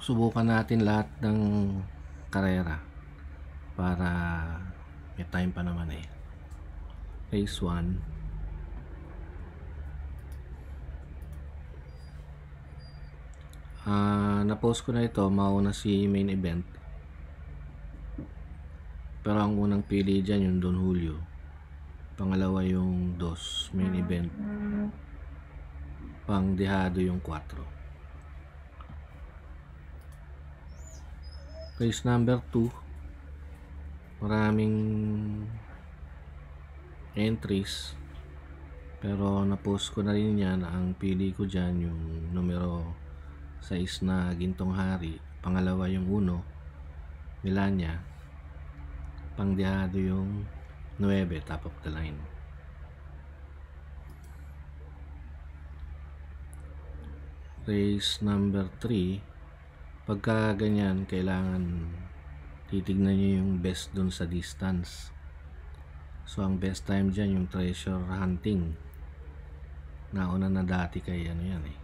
subukan natin lahat ng karera para may time pa naman eh. Race 1. Na-post ko na ito, mauna si main event. Pero ang unang pili dyan yung Don Julio. Pangalawa yung Dos, main event. Pang dehado yung 4. Race number 2. Maraming entries. Pero na-post ko na rin yan. Ang pili ko dyan yung numero 6 na Gintong Hari. Pangalawa yung 1, Milania. Pangdehado yung 9, top of the line. Race number 3. Pagka ganyan, kailangan titignan nyo yung best dun sa distance. So ang best time dyan yung treasure hunting. Nauna na dati kay ano yan eh,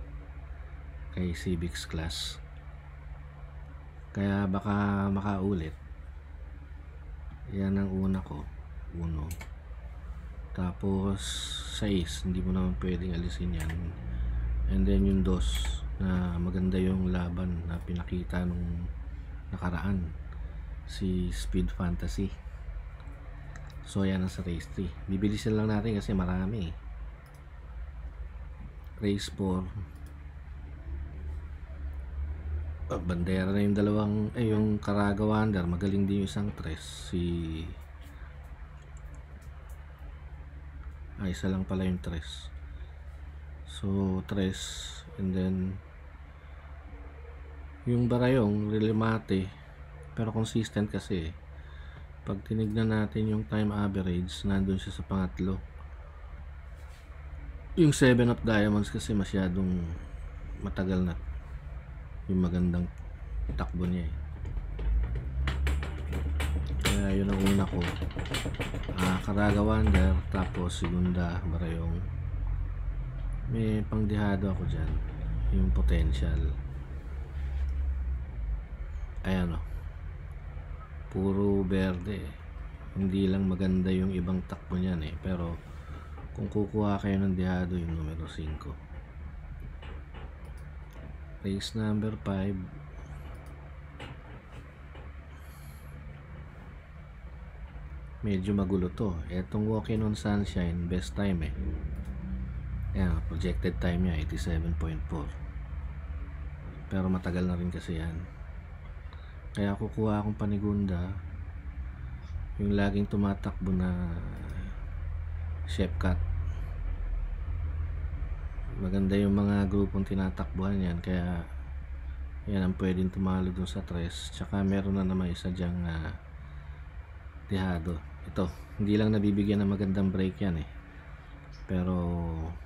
kay civics class. Kaya baka makaulit. Yan ang una ko, 1. Tapos 6, hindi mo naman pwedeng alisin yan. And then yung 2 na maganda yung laban na pinakita nung nakaraan, si Speed Fantasy. So yan ang sa race 3. Bibilisin lang natin kasi marami. Race 4. Bandera na yung dalawang yung Caraga Wonder. Magaling din yung isang 3, isa lang pala yung 3. So 3, and then yung Barayong Relemate, pero consistent kasi pag tinignan natin yung time average, nandun siya sa pangatlo. Yung 7 of Diamonds kasi masyadong matagal na yung magandang takbo niya eh. Kaya yun ang una ko, Caraga Wonder. Tapos segunda Barayong. May pangdehado ako dyan, yung potential. Ayan o, puro berde. Hindi lang maganda yung ibang takbo niyan eh, pero kung kukuha kayo ng dehado, yung numero 5. Race number 5. Medyo magulo to. Etong Walking on Sunshine, best time eh. Ayan, projected time niya 87.4. Pero matagal na rin kasi yan. Kaya kukuha akong panigunda, yung laging tumatakbo na Chefcat. Maganda yung mga grupong tinatakbuhan yan, kaya yan ang pwedeng tumalo dun sa 3. Tsaka meron na naman isa dyang dehado. Ito, hindi lang nabibigyan ng magandang break yan eh, pero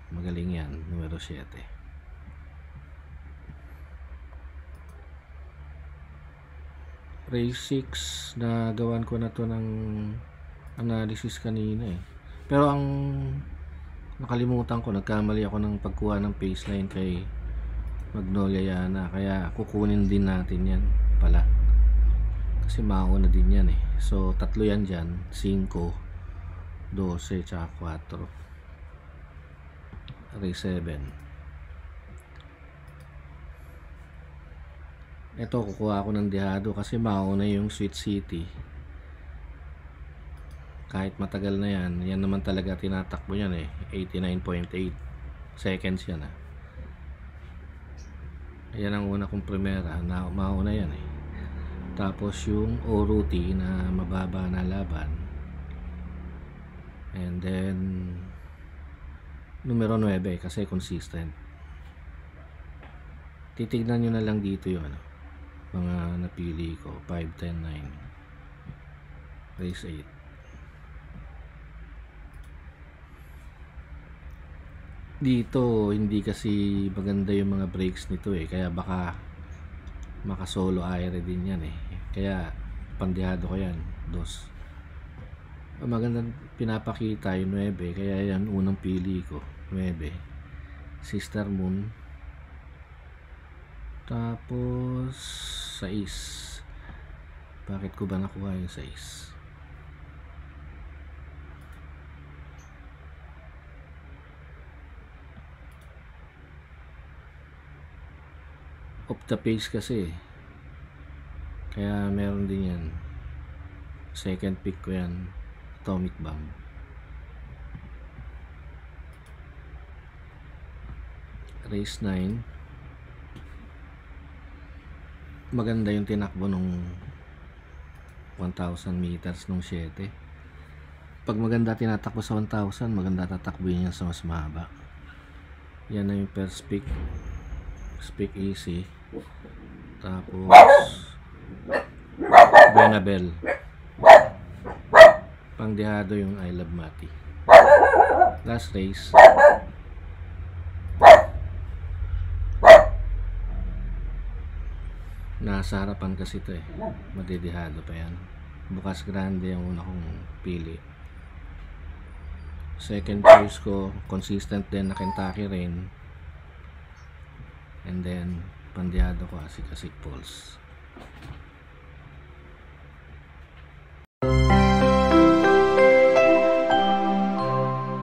magaling yan, numero 7. Race 6, na gawan ko na to ng analysis kanina eh. Pero ang nakalimutan ko, nagkamali ako ng pagkuha ng baseline kay Magnolia Yana, kaya kukunin din natin yan pala kasi mauna din yan eh. So 3 yan dyan, 5, 12, tsaka 4. Race 7. Ito, kukuha ako ng dehado kasi mauna yung Sweet City. Kahit matagal na yan, yan naman talaga tinatakbo yan eh, 89.8 seconds yan ah. Ayan ang una kong primera, na mauna yan eh. Tapos yung Oruti na mababa na laban, and then numero 9 kasi consistent. Titignan nyo na lang dito yung mga napili ko, 5, 10, 9. Race 8. Dito hindi kasi maganda yung mga breaks nito eh, kaya baka makasolo aire din yan eh. Kaya pandehado ko yan, 2. Magandang pinapakita yung 9, kaya yan unang pili ko, 9. Sister Moon. Tapos 6. Bakit ko ba nakuha yung 6? Off the pace kasi, kaya meron din yan. Second pick ko yan, Atomic Bomb. Race 9. Maganda yung tinakbo nung 1,000 meters nung 7. Pag maganda tinatakbo sa 1,000, maganda tatakbuhin yan sa mas mahaba. Yan na yung first pick. Speak easy. Tapos Benabel. Pangdehado yung I Love Mati. Last race. Nasa harapan kasi ito eh. Madidehado pa yan. Bukas Grande yung una kong pili. Second choice ko, consistent din na Kentucky Rain. And then, pandehado ko Asik Asik Pulse.